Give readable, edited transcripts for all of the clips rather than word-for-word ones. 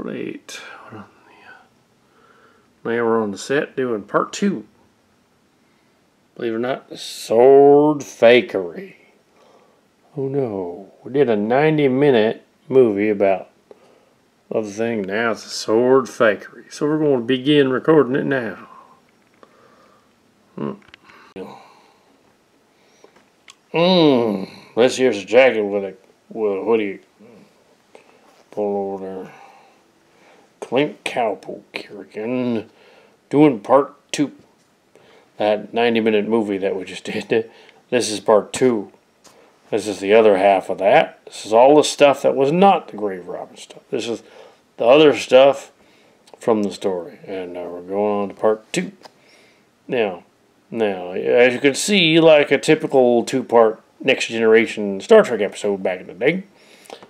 late. Now we're on the set doing part 2. Believe it or not, the Sword Fakery. Oh no, we did a 90-minute movie about other thing. Now it's a Sword Fakery. So we're going to begin recording it now. This here's a jacket with a hoodie. Pull over there. Kat and Cowpoke here again. Doing part 2. That 90-minute movie that we just did. This is part 2. This is the other half of that. This is all the stuff that was not the grave robbing stuff. This is the other stuff from the story. And now we're going on to part 2. Now, as you can see, like a typical 2-part Next Generation Star Trek episode back in the day,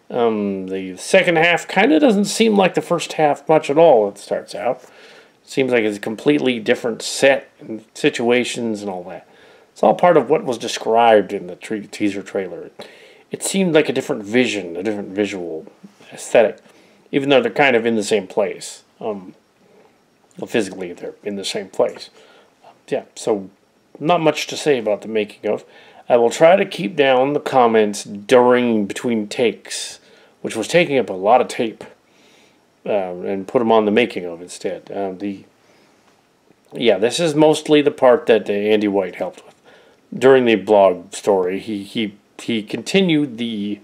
the second half kind of doesn't seem like the first half much at all. It starts out. It seems like it's a completely different set and situations and all that. It's all part of what was described in the teaser trailer. It seemed like a different vision, a different visual aesthetic, even though they're kind of in the same place. Well, physically, they're in the same place. Yeah, so not much to say about the making of. I will try to keep down the comments between takes, which was taking up a lot of tape, and put them on the making of instead. This is mostly the part that Andy White helped with. During the blog story, he continued the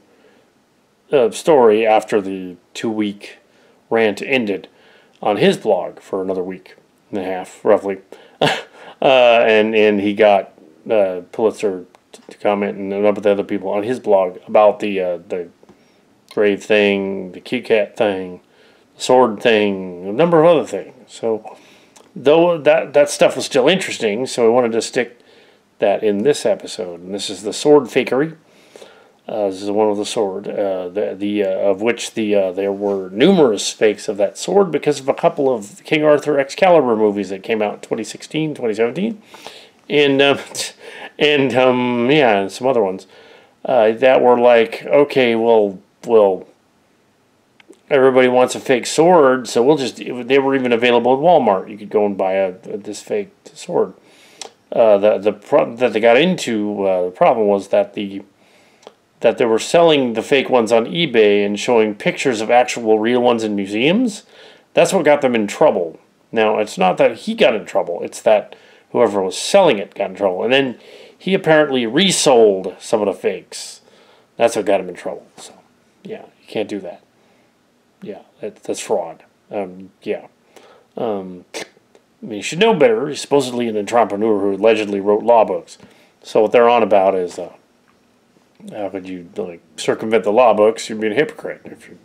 story after the 2-week rant ended on his blog for another week and a half, roughly. And he got Pulitzer to comment and a number of the other people on his blog about the grave thing, the Kit Kat thing, the sword thing, a number of other things. So, though that stuff was still interesting, so I wanted to stick that in this episode. And this is the Sword Fakery. This is one of the sword, of which there were numerous fakes of that sword because of a couple of King Arthur Excalibur movies that came out in 2016, 2017, and some other ones that were like, okay, well, everybody wants a fake sword, so we'll just. They were even available at Walmart. You could go and buy this fake sword. The problem that they got into, the problem was that they were selling the fake ones on eBay and showing pictures of actual real ones in museums. That's what got them in trouble. Now, it's not that he got in trouble. It's that whoever was selling it got in trouble. And then he apparently resold some of the fakes. That's what got him in trouble. So, yeah, you can't do that. Yeah, that's fraud. I mean, you should know better. He's supposedly an entrepreneur who allegedly wrote law books. So what they're on about is... how could you circumvent the law books? You'd be a hypocrite if you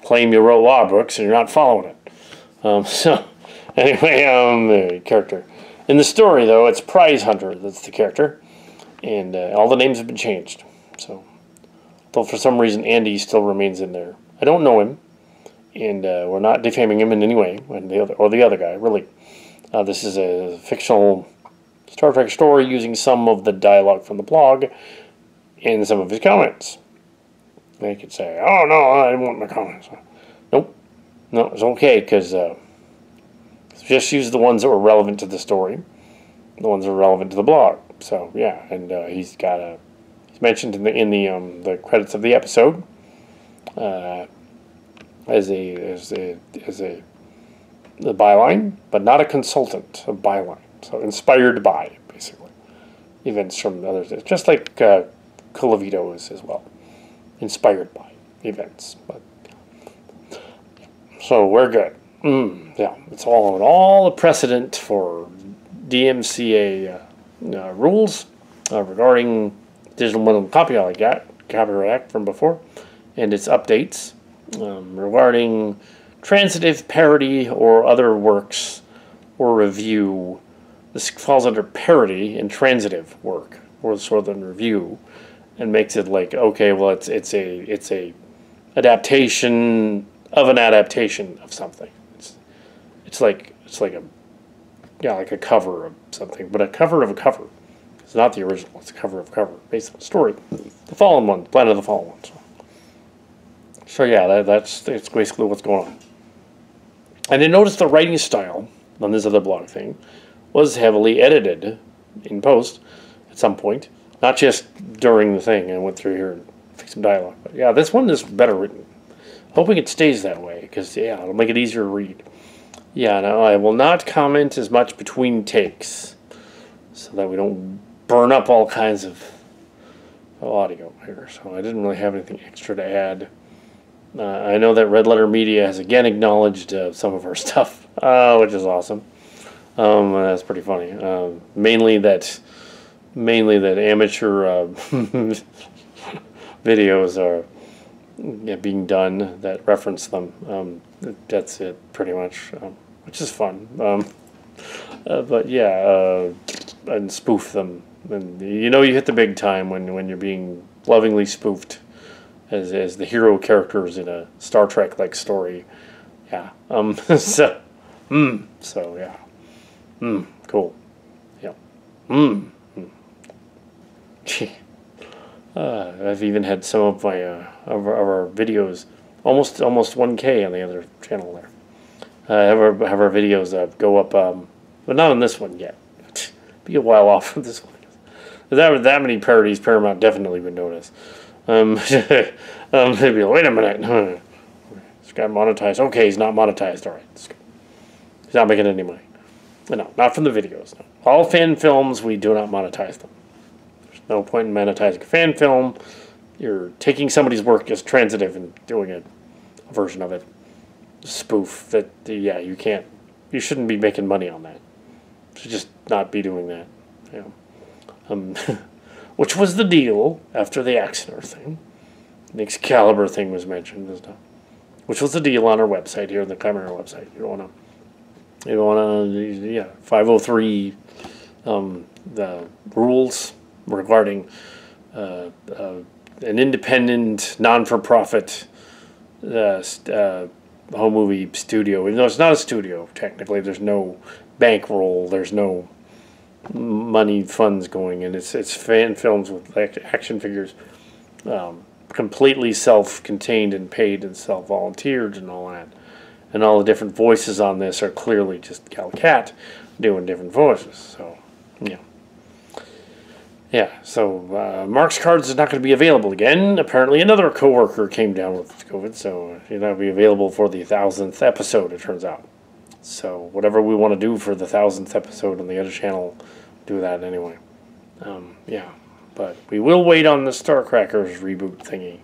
claim you wrote law books and you're not following it. So anyway, the character in the story, though, it's Prize Hunter. That's the character, and all the names have been changed. So, though for some reason Andy still remains in there. I don't know him, and we're not defaming him in any way, or the other guy. Really, this is a fictional Star Trek story using some of the dialogue from the blog. In some of his comments. They could say, oh, no, I didn't want my comments. Nope. No, it's okay, because just use the ones that were relevant to the story. The ones that were relevant to the blog. So, yeah, and he's mentioned in the credits of the episode as the byline, but not a consultant, a byline. So, inspired by, basically, events from others. It's just like... Colavito is as well, inspired by events. But so we're good. It's all a precedent for DMCA rules regarding Digital Millennium Copyright Act from before, and its updates regarding transitive parody or other works or review. This falls under parody and transitive work or sort of review. And makes it like, okay, well, it's a adaptation of an adaptation of something. It's like a cover of something, but a cover of a cover. It's not the original. It's a cover of a cover based on the story. The Fallen one, Planet of the Fallen one. So yeah, that's basically what's going on. And I noticed the writing style on this other blog thing was heavily edited in post at some point. Not just during the thing. I went through here and fixed some dialogue. But yeah, this one is better written. Hoping it stays that way, because, yeah, it'll make it easier to read. Yeah, no, I will not comment as much between takes, so that we don't burn up all kinds of audio here. So I didn't really have anything extra to add. I know that Red Letter Media has again acknowledged some of our stuff, which is awesome. That's pretty funny. Mainly that amateur videos are being done that reference them. That's it, pretty much, which is fun. But yeah, and spoof them. And you know you hit the big time when you're being lovingly spoofed as the hero characters in a Star Trek-like story. Yeah. So yeah. Cool. Yeah. I've even had some of my of our videos almost 1K on the other channel there. Have our videos go up, but not on this one yet. Be a while off of this one. That many parodies, Paramount definitely would notice. They'd be like, wait a minute, this guy monetized. Okay, he's not monetized. All right, he's not making any money. No, not from the videos. No. All fan films, we do not monetize them. There's no point in monetizing a fan film. You're taking somebody's work as transitive and doing a version of it, spoof. That yeah, you can't. You shouldn't be making money on that. You should just not be doing that. You know. Which was the deal after the Axner thing. The Excalibur thing was mentioned and stuff. Which was the deal on our website here, the Chimera website. You don't want to, yeah, 503, the rules regarding an independent, non-for-profit home movie studio. Even though it's not a studio, technically, there's no bankroll, there's no money funds going in. It's fan films with action figures, completely self-contained and paid and self-volunteered and all that. And all the different voices on this are clearly just Kat doing different voices. So, yeah. Yeah, so Mark's Cards is not going to be available again. Apparently another coworker came down with COVID, so he'll not be available for the 1000th episode, it turns out. So whatever we want to do for the 1000th episode on the other channel, do that anyway. Yeah, but we will wait on the Starcrackers reboot thingy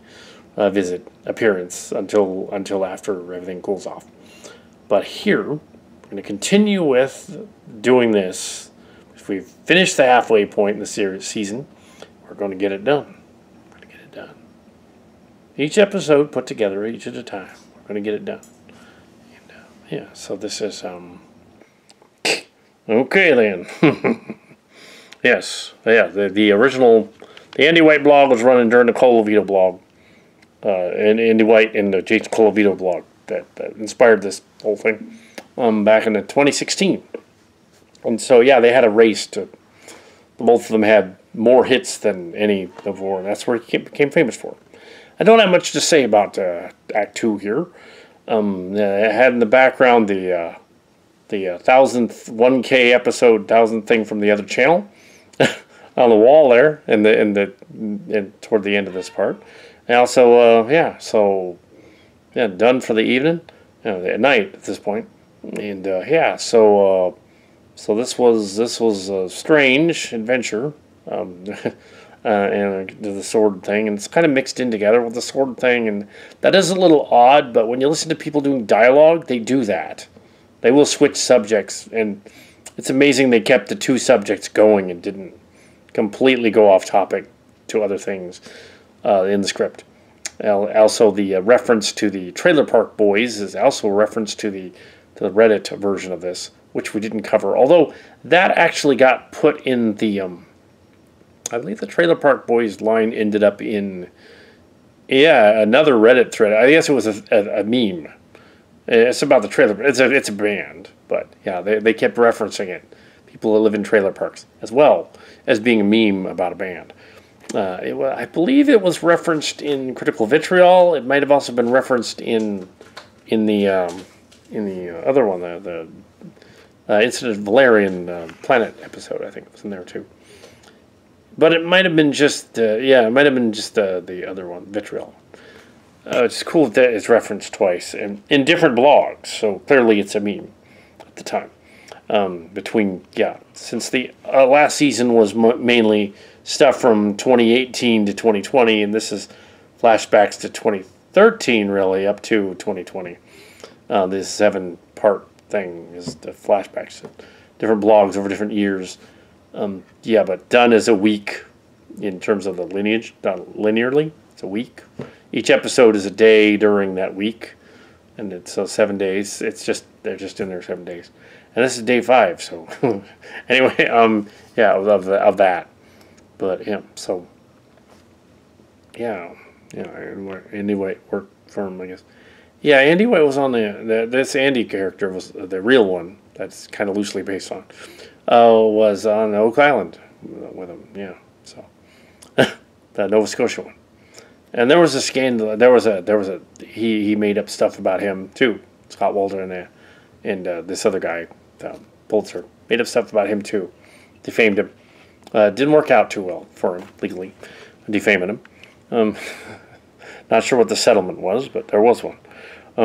appearance until after everything cools off. But here, we're going to continue with doing this. If we've finished the halfway point in the season, we're going to get it done. We're going to get it done. Each episode put together, each at a time. We're going to get it done. And, yeah, so this is, okay then. Yes, yeah, the original, the Andy White blog was running during the Colavito blog. And Andy White and the Jason Colavito blog that inspired this whole thing back in 2016. And so, yeah, they had a race to... Both of them had more hits than any before, and that's where he became famous for. I don't have much to say about Act 2 here. I had in the background the 1000th 1K episode, 1000th thing from the other channel on the wall there, and toward the end of this part. And also, done for the evening, at night at this point. And yeah, so this was a strange adventure, and the sword thing, and it's kind of mixed in together with the sword thing, and that is a little odd. But when you listen to people doing dialogue, they do that. They will switch subjects, and it's amazing they kept the two subjects going and didn't completely go off topic to other things in the script. Also, the reference to the Trailer Park Boys is also a reference to the Reddit version of this, which we didn't cover. Although that actually got put in the, I believe the Trailer Park Boys line ended up in, another Reddit thread. I guess it was a meme. It's about the trailer. It's a band, but yeah, they kept referencing it. People that live in trailer parks, as well as being a meme about a band. I believe it was referenced in Critical Vitriol. It might have also been referenced in the other one, the Incident Valerian Planet episode. I think it was in there too. But it might have been just it might have been just the other one, Vitriol. It's cool that it's referenced twice in different blogs. So clearly it's a meme at the time. Since the last season was mainly stuff from 2018 to 2020, and this is flashbacks to 2013, really, up to 2020. This 7-part thing is the flashbacks to different blogs over different years. But done as a week in terms of the lineage, not linearly. It's a week. Each episode is a day during that week, and it's 7 days. They're just in there 7 days. And this is day 5, so anyway, of that. But Andy White worked for him, I guess. Yeah, Andy White was on this Andy character was the real one. That's kind of loosely based on. Was on Oak Island with him. Yeah, so the Nova Scotia one. And there was a scandal. He made up stuff about him too. Scott Walter and this other guy. Pulitzer made up stuff about him too, defamed him. Didn't work out too well for him legally, defaming him. Not sure what the settlement was, but there was one. They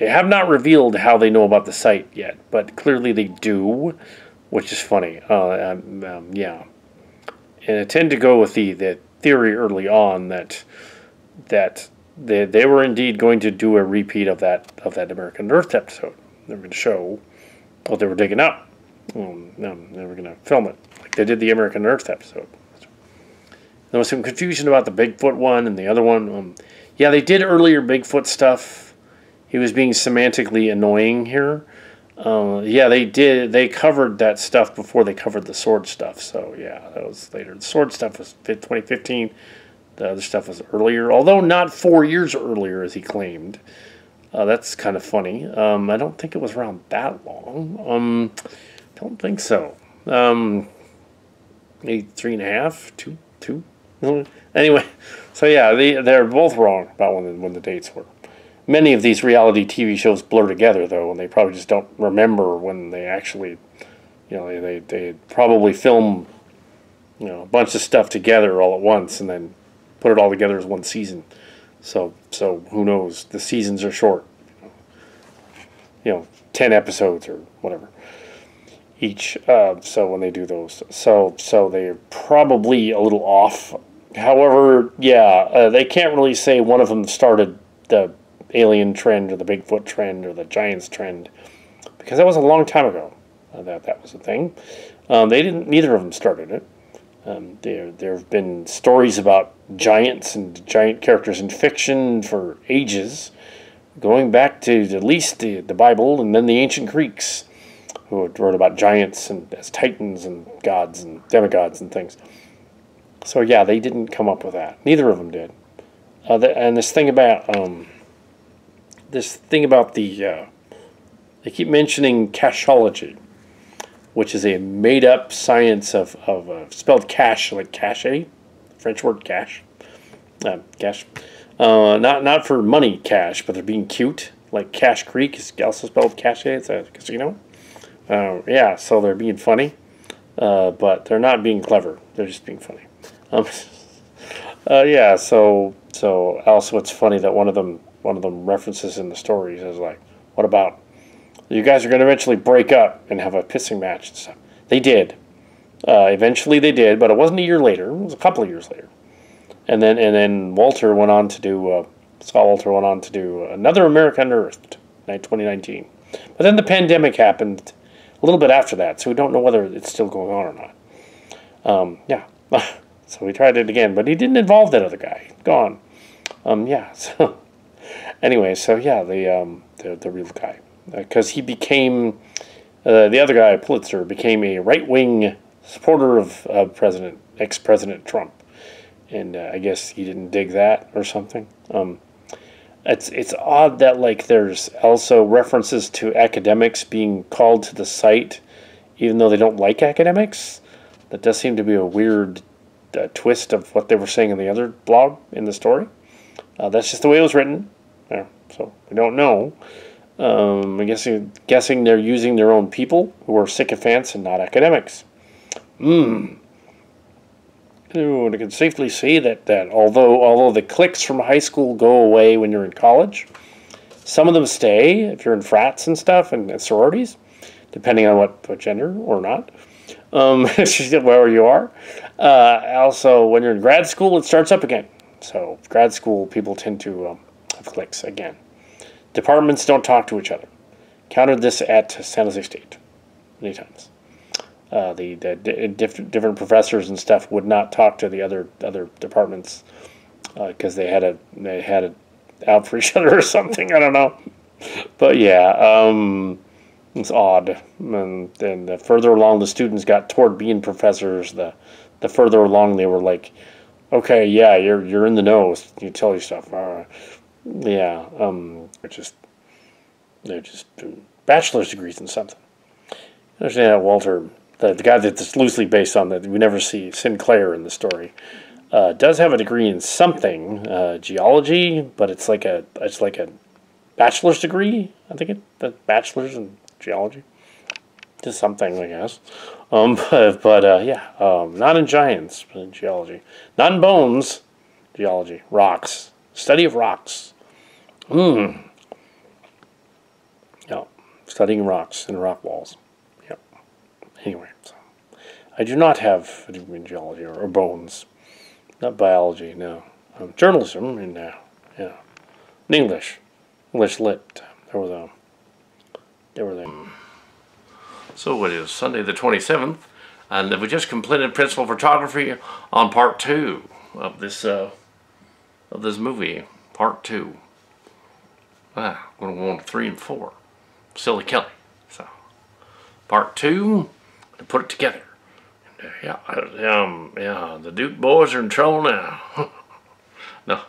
have not revealed how they know about the site yet, but clearly they do, which is funny. And I tend to go with the theory early on that they were indeed going to do a repeat of that American Earth episode. They were going to show what they were digging up. They were going to film it like they did the American Earth episode. There was some confusion about the Bigfoot one and the other one. They did earlier Bigfoot stuff. He was being semantically annoying here. They did. They covered that stuff before they covered the sword stuff. So, that was later. The sword stuff was 2015. The other stuff was earlier, although not 4 years earlier, as he claimed. That's kind of funny. I don't think it was around that long. Don't think so. Maybe 3.5, 2. Anyway, so they're both wrong about when the dates were. Many of these reality TV shows blur together, though, and they probably just don't remember when they actually, they probably film, a bunch of stuff together all at once and then put it all together as one season. So who knows? The seasons are short. 10 episodes or whatever each. So when they do those, so they're probably a little off. However, they can't really say one of them started the alien trend or the Bigfoot trend or the Giants trend, because that was a long time ago. That was a thing. Neither of them started it. There have been stories about giants and giant characters in fiction for ages, going back to at least the Bible and then the ancient Greeks, who wrote about giants and as titans and gods and demigods and things. So they didn't come up with that. Neither of them did. And this thing about they keep mentioning cachology, which is a made-up science of spelled cache, like cachet, French word cache, cash. Not for money cash, but they're being cute. Like Cache Creek is also spelled cachet. It's a casino. So they're being funny, but they're not being clever. They're just being funny. So also it's funny that one of them references in the stories is like, what about you guys are going to eventually break up and have a pissing match and stuff. They did. Eventually they did, but it wasn't a year later. It was a couple of years later. And then Walter went on to do, Scott Walter went on to do another American Earth in 2019. But then the pandemic happened a little bit after that, so we don't know whether it's still going on or not. So we tried it again, but he didn't involve that other guy. Gone. So anyway, the real guy. Because he became, the other guy, Pulitzer, became a right-wing supporter of ex-President Trump. And I guess he didn't dig that or something. It's odd that there's also references to academics being called to the site, even though they don't like academics. That does seem to be a weird twist of what they were saying in the other blog in the story. That's just the way it was written. So we don't know. I'm guessing they're using their own people who are sycophants and not academics. I can safely say that although the cliques from high school go away when you're in college, some of them stay if you're in frats and stuff and sororities, depending on what gender or not, wherever you are. Also, when you're in grad school, it starts up again. So grad school people tend to have cliques again. Departments don't talk to each other. Countered this at San Jose State many times. The different professors and stuff would not talk to the other departments because they had it out for each other or something. I don't know, but yeah, it's odd. And then the further along the students got toward being professors, the further along they were like, okay, yeah, you're in the know. You tell your stuff. Yeah, they're just bachelor's degrees in something. I understand that Walter, the guy that's loosely based on that, we never see Sinclair in the story, does have a degree in something, geology, but it's like a bachelor's degree. I think the bachelor's in geology, just something, I guess. Not in giants, but in geology. Not in bones, geology, rocks, study of rocks. Yeah, studying rocks and rock walls. Yeah. Anyway, so I do not have a degree in geology or bones, not biology. No, journalism and in English lit. There were them. So it is Sunday the 27th, and we just completed principal photography on part 2 of this movie. Part 2. We're going to go on to 3 and 4. Silly Kelly. So, part 2, to put it together. And, the Duke boys are in trouble now. No.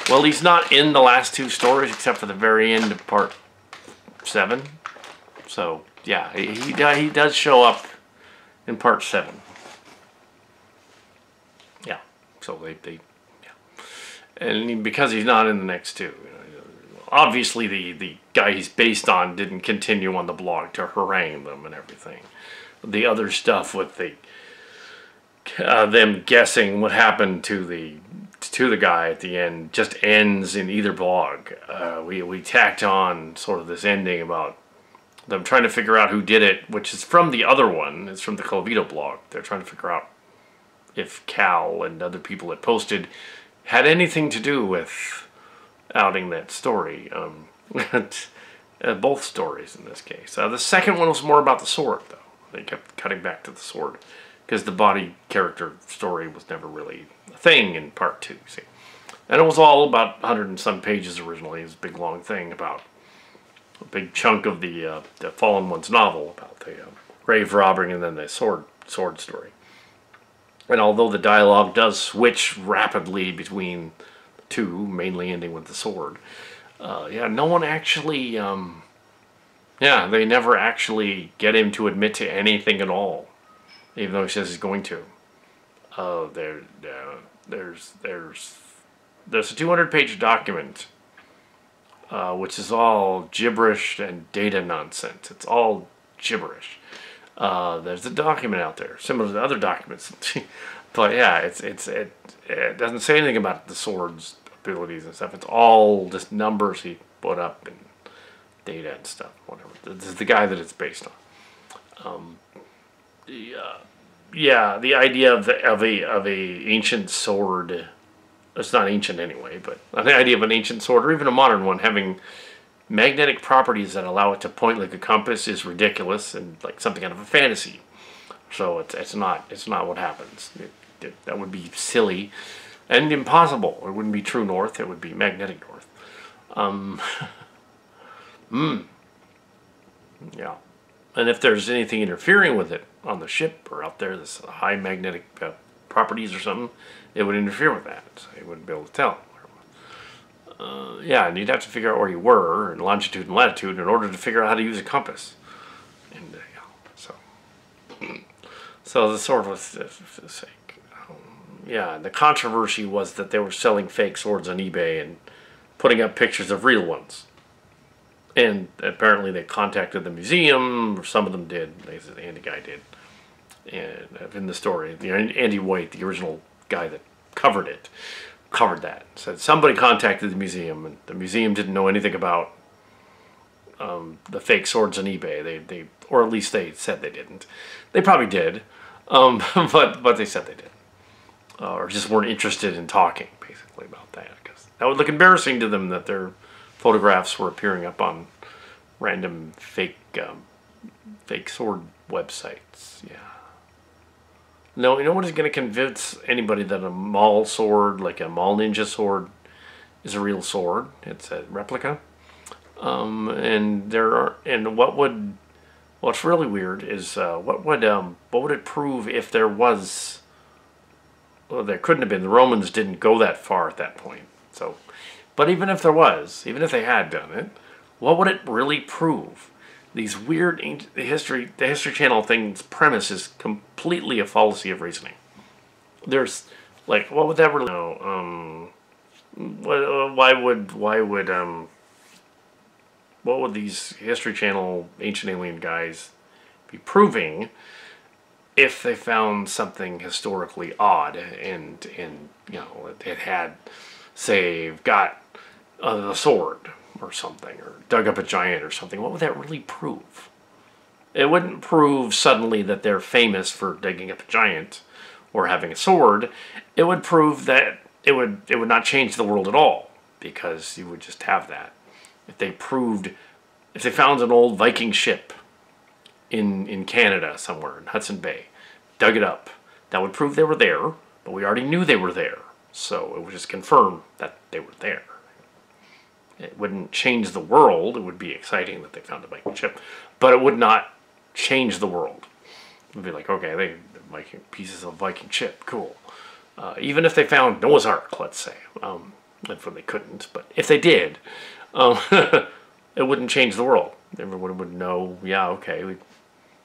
Well, he's not in the last 2 stories except for the very end of part 7. So, yeah, he does show up in part 7. Yeah. So they and because he's not in the next 2. Obviously, the guy he's based on didn't continue on the blog to harangue them and everything. The other stuff with them guessing what happened to the guy at the end just ends in either blog. We tacked on sort of this ending about them trying to figure out who did it, which is from the other one. It's from the Covito blog. They're trying to figure out if Cal and other people that posted had anything to do with outing that story. Both stories in this case. The second one was more about the sword, though. They kept cutting back to the sword because the body character story was never really a thing in part 2. See, and it was all about 100 and some pages originally. It was a big long thing about a big chunk of the Fallen One's novel about the grave robbing and then the sword story. And although the dialogue does switch rapidly between the 2, mainly ending with the sword, no one actually, they never actually get him to admit to anything at all, even though he says he's going to. There's a 200-page document, which is all gibberish and data nonsense. It's all gibberish. There's a document out there, similar to other documents, but yeah, it doesn't say anything about the sword's abilities and stuff. It's all just numbers he put up and data and stuff, whatever. This is the guy that it's based on. The idea of a ancient sword. It's not ancient anyway, but the idea of an ancient sword or even a modern one having magnetic properties that allow it to point like a compass is ridiculous and like something out of a fantasy. So it's not what happens. That would be silly and impossible. It wouldn't be true north. It would be magnetic north. Yeah. And if there's anything interfering with it on the ship or out there, this high magnetic properties or something, it would interfere with that. So you wouldn't be able to tell. And you'd have to figure out where you were in longitude and latitude in order to figure out how to use a compass. And so the sword was sake. yeah, the controversy was that they were selling fake swords on eBay and putting up pictures of real ones. And apparently they contacted the museum, or some of them did. The Andy guy did. And in the story, Andy White, the original guy that covered that. Said somebody contacted the museum, and the museum didn't know anything about the fake swords on eBay. They or at least they said they didn't. They probably did, but they said they didn't, or just weren't interested in talking basically about that, because that would look embarrassing to them that their photographs were appearing up on random fake sword websites. Yeah. No, you know what is going to convince anybody that a mall sword, like a mall ninja sword, is a real sword? It's a replica. What's really weird is what would it prove if there was? Well, there couldn't have been. The Romans didn't go that far at that point. So, but even if there was, even if they had done it, what would it really prove? These weird the History Channel thing's premise is completely a fallacy of reasoning. There's like, what would that really know? What would these History Channel ancient alien guys be proving if they found something historically odd and it had, say, got a sword or something, or dug up a giant or something? What would that really prove? It wouldn't prove suddenly that they're famous for digging up a giant or having a sword. It would prove that it would not change the world at all, because you would just have that. If they found an old Viking ship in Canada somewhere, in Hudson Bay, dug it up, that would prove they were there, but we already knew they were there, so it would just confirm that they were there. It wouldn't change the world. It would be exciting that they found a Viking ship, but it would not change the world. It would be like, okay, they Viking pieces of Viking ship, cool. Even if they found Noah's Ark, let's say, they couldn't, but if they did, it wouldn't change the world. Everyone would know, yeah, okay, we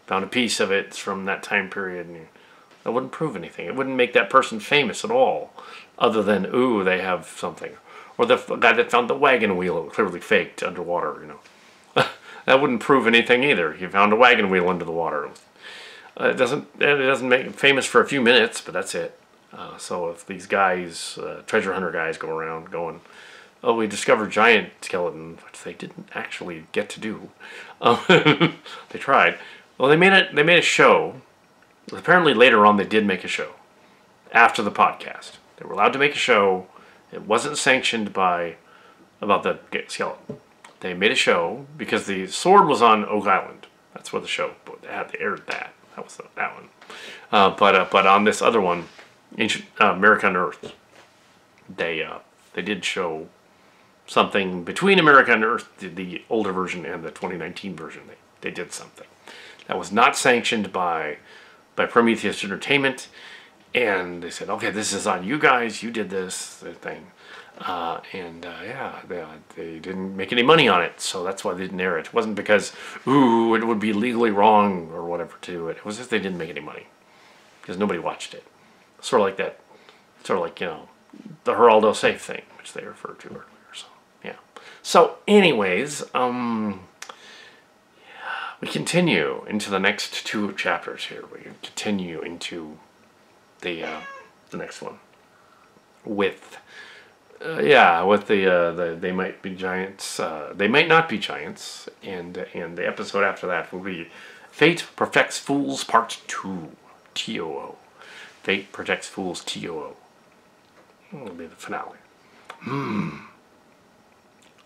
found a piece of it from that time period, and that wouldn't prove anything. It wouldn't make that person famous at all, other than, ooh, they have something. Or the guy that found the wagon wheel, it was clearly faked underwater, That wouldn't prove anything either. He found a wagon wheel under the water. It doesn't make him famous for a few minutes, but that's it. So if these guys, treasure hunter guys, go around going, oh, we discovered giant skeletons, which they didn't actually get to do. They tried. Well, they made a show. Apparently later on they did make a show after the podcast. They were allowed to make a show. It wasn't sanctioned about the skeleton. They made a show because the sword was on Oak Island. That's where the show, they aired that. That was that one. But on this other one, Ancient America on Earth, they did show something between America on Earth, the older version, and the 2019 version. They did something that was not sanctioned by Prometheus Entertainment, and they said, okay, this is on you guys. You did this thing, they didn't make any money on it, so that's why they didn't air it. It wasn't because, ooh, it would be legally wrong or whatever to do it. It was just they didn't make any money because nobody watched it. Sort of like that, the Geraldo Safe thing, which they referred to earlier. So yeah. So anyways, we continue into the next two chapters here. We continue into the next one with the they might be giants, they might not be giants, and the episode after that will be Fate Protects Fools Part 2, TOO. Fate Protects Fools, TOO. It'll be the finale.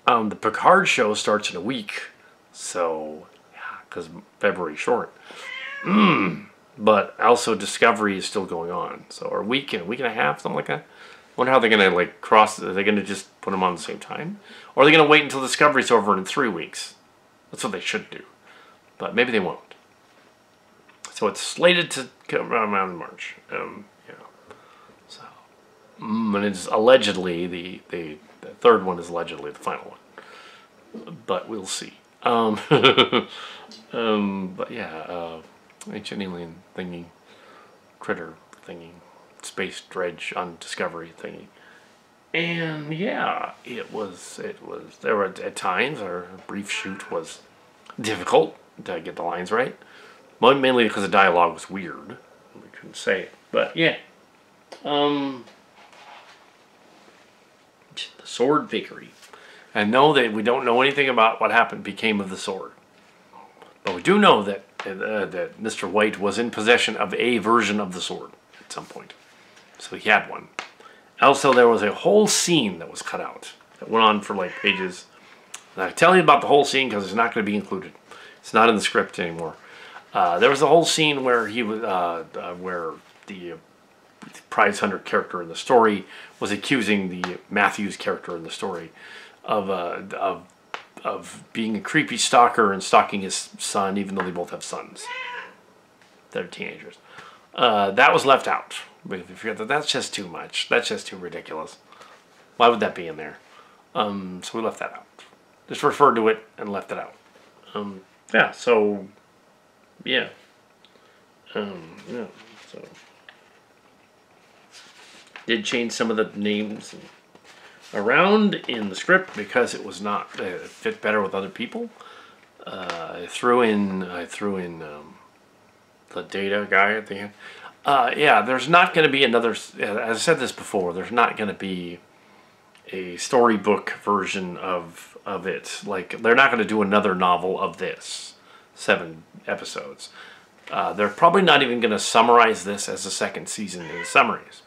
The Picard show starts in a week, so yeah, because February's short. But also Discovery is still going on, so a week and a half, something like that. Wonder how they're gonna cross. Are they gonna just put them on the same time, or are they gonna wait until Discovery's over in 3 weeks? That's what they should do, but maybe they won't. So it's slated to come around in March. So, and it's allegedly the third one is allegedly the final one, but we'll see. But yeah, ancient alien thingy, critter thingy, space dredge on Discovery thingy. And yeah, it was, there were at times our brief shoot was difficult to get the lines right. Mainly because the dialogue was weird. We couldn't say it. But yeah. The sword Fakery. And know that we don't know anything about what became of the sword. But we do know that that Mr. White was in possession of a version of the sword at some point. So he had one. Also, there was a whole scene that was cut out. That went on for like pages. And I tell you about the whole scene because it's not going to be included. It's not in the script anymore. There was a whole scene where he was, where the prize hunter character in the story was accusing the Matthews character in the story of being a creepy stalker and stalking his son, even though they both have sons. They're teenagers. That was left out. But if you forget that, that's just too much. That's just too ridiculous. Why would that be in there? So we left that out. Just referred to it and left it out. Yeah, so... Yeah. Yeah, so... Did change some of the names around in the script because it was not... It fit better with other people. I threw in the data guy at the end. Yeah, there's not going to be another... As I said this before, there's not going to be a storybook version of it. Like, they're not going to do another novel of this. 7 episodes. They're probably not even going to summarize this as a second season in the summaries.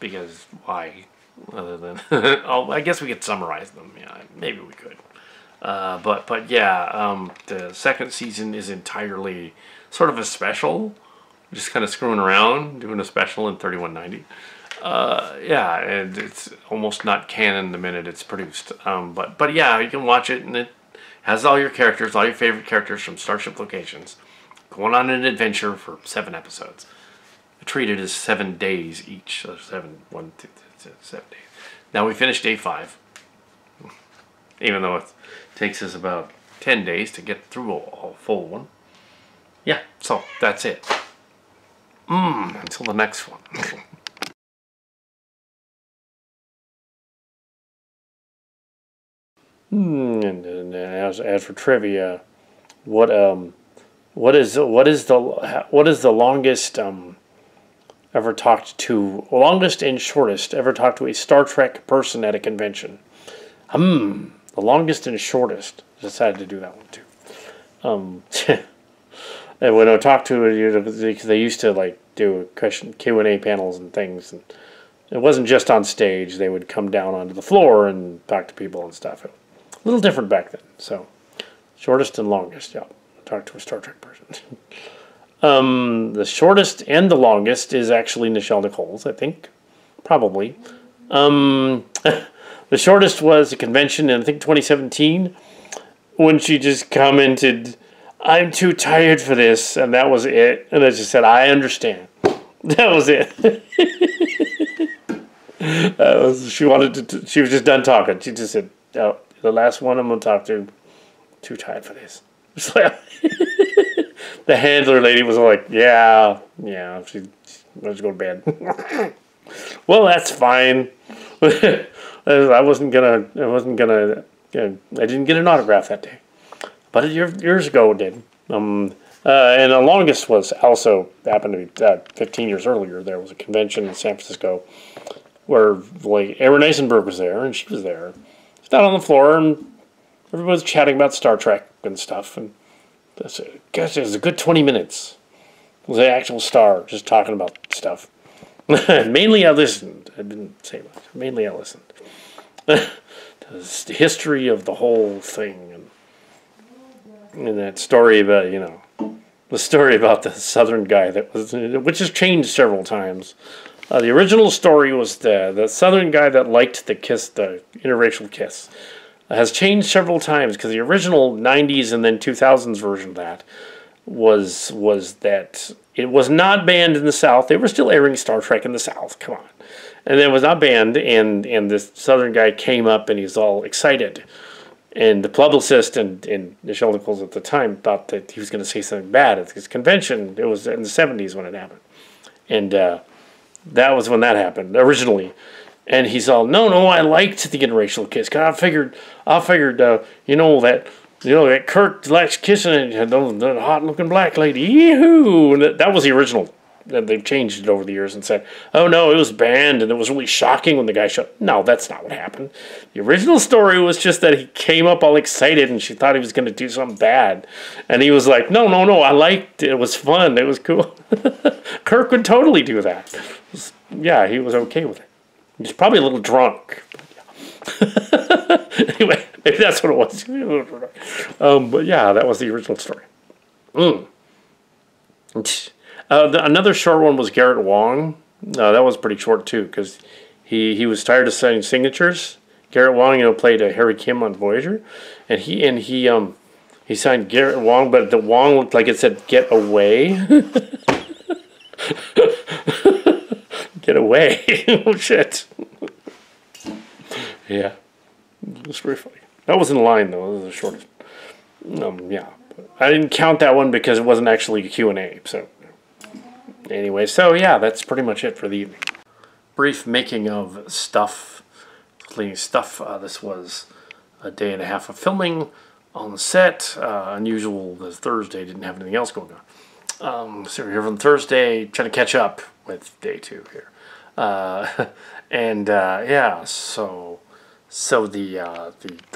Because, why? Other than... oh, I guess we could summarize them. Yeah, maybe we could. But yeah, the second season is entirely sort of a special. Just kind of screwing around, doing a special in 3190. Yeah, and it's almost not canon the minute it's produced. But yeah, you can watch it, and it has all your characters, all your favorite characters from Starship locations, going on an adventure for 7 episodes. Treated as 7 days each. So 7 days. Now we finished day 5. Even though it takes us about 10 days to get through a full one. Yeah, so that's it. Until the next one. And as for trivia, what is the longest ever talked to, longest and shortest ever talked to a Star Trek person at a convention? The longest and shortest. Decided to do that one too. And when I talked to it, they used to like do Q&A panels and things, and it wasn't just on stage. They would come down onto the floor and talk to people and stuff. A little different back then. So, shortest and longest. Yeah, talk to a Star Trek person. The shortest and the longest is actually Nichelle Nichols, I think, probably. The shortest was a convention in I think 2017 when she just commented, "I'm too tired for this," and that was it. And I just said, "I understand." That was it. She wanted to. She was just done talking. She just said, "Oh, the last one I'm gonna talk to. Too tired for this." It's like, the handler lady was like, "Yeah. Let's go to bed." Well, that's fine. I wasn't gonna. I didn't get an autograph that day, but years ago it did. And the longest was also happened to be 15 years earlier. There was a convention in San Francisco where like Aaron Eisenberg was there, and she was there. She's down on the floor, and everybody was chatting about Star Trek and stuff. And gosh, it was a good 20 minutes. It was the actual star just talking about stuff. Mainly I listened. I didn't say much. Mainly I listened. The history of the whole thing, and that story about, the story about the Southern guy which has changed several times. The original story was the Southern guy that liked the interracial kiss. Has changed several times because the original 90s and then 2000s version of that was that it was not banned in the South. They were still airing Star Trek in the South. Come on. And it was not banned, and this Southern guy came up and he's all excited. And the publicist and Nichelle Nichols at the time thought that he was going to say something bad at this convention. It was in the 70s when it happened. And That was when that happened originally. And he's all, no, I liked the interracial kiss. Cause I figured, that Kirk likes kissing the hot looking black lady. Yee-hoo! And that was the original. And they've changed it over the years and said, oh no, it was banned and it was really shocking when the guy showed. No, that's not what happened. The original story was just that he came up all excited and she thought he was going to do something bad. And he was like, no, I liked it. It was fun. It was cool. Kirk would totally do that. He was okay with it. He's probably a little drunk. Anyway, maybe that's what it was. But yeah, that was the original story. Another short one was Garrett Wong. That was pretty short too, because he was tired of signing signatures. Garrett Wong, played Harry Kim on Voyager, and he signed Garrett Wong, but the Wong looked like it said "Get away." Get away! Oh shit! Yeah, it was very funny. That was in line though. That was the shortest. Yeah, I didn't count that one because it wasn't actually a Q&A. So anyway, yeah, that's pretty much it for the evening. Brief making of stuff, cleaning stuff. This was a day and a half of filming on the set. Unusual because Thursday didn't have anything else going on. So we're here from Thursday, trying to catch up with day 2 here. So the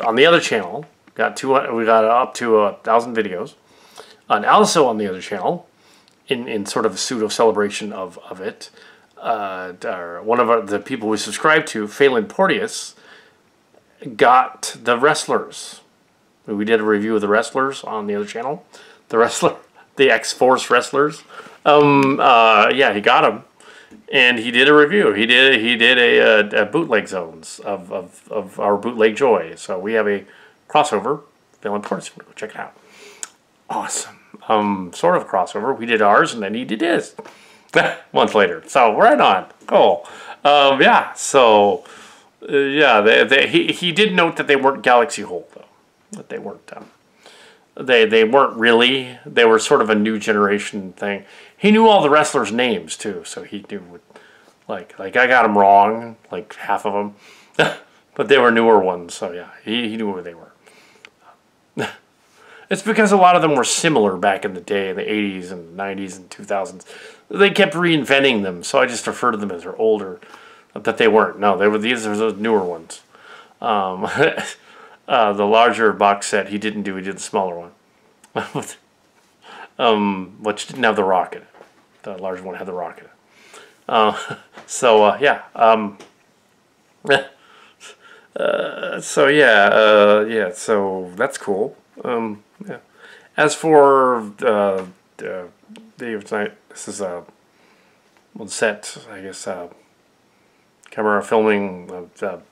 on the other channel we got up to 1,000 videos, and also on the other channel, in sort of a pseudo celebration of it, one of the people we subscribe to, Phelan Porteous, got the wrestlers. We did a review of the wrestlers on the other channel, the X-Force wrestlers. He got them. And he did a review. He did a bootleg zones of our bootleg joy. So we have a crossover. Phelan Porteous, go check it out. Awesome. Sort of crossover. We did ours, and then he did his. Month later. So right on. Cool. He did note that they weren't Galaxy Hole though. That they weren't. They weren't really. They were sort of a new generation thing. He knew all the wrestlers' names too, so he knew what, like I got them wrong, like half of them, but they were newer ones. So yeah, he knew where they were. It's because a lot of them were similar back in the day, in the 80s and 90s and 2000s. They kept reinventing them, so I just refer to them as they're older. That they weren't. No, these are those newer ones. The larger box set he did the smaller one. Which didn't have the rock in it. The large one had the rock in it. So that's cool. As for video tonight, this is on set, I guess, camera filming the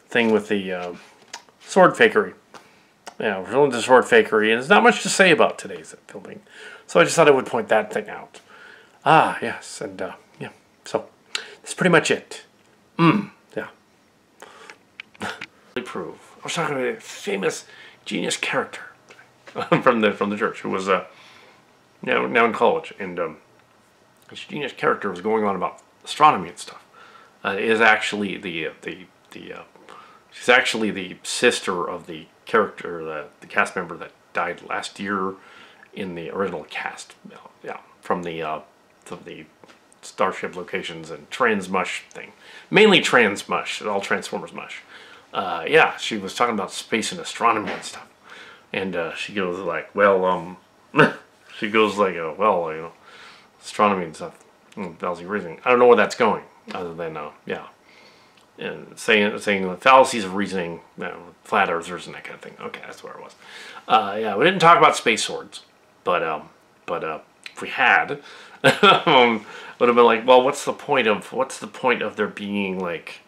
thing with the sword fakery. Yeah, we're filming the sword fakery, and there's not much to say about today's filming. So I just thought I would point that thing out. Yes, and so that's pretty much it. Yeah. Prove. I was talking about a famous genius character from the church who was now in college, and this genius character was going on about astronomy and stuff. Is actually she's actually the sister of the character, the cast member that died last year in the original cast. From the Starship locations and Transmush thing. Mainly Transmush, all Transformers mush. She was talking about space and astronomy and stuff. And she goes like, astronomy and stuff. Fallacy reasoning. I don't know where that's going, other than, and saying the fallacies of reasoning, flat earthers and that kind of thing. Okay, that's where it was. We didn't talk about space swords, but if we had, would have been like, well, what's the point of there being like,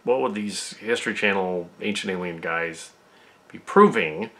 what would these History Channel Ancient Alien guys be proving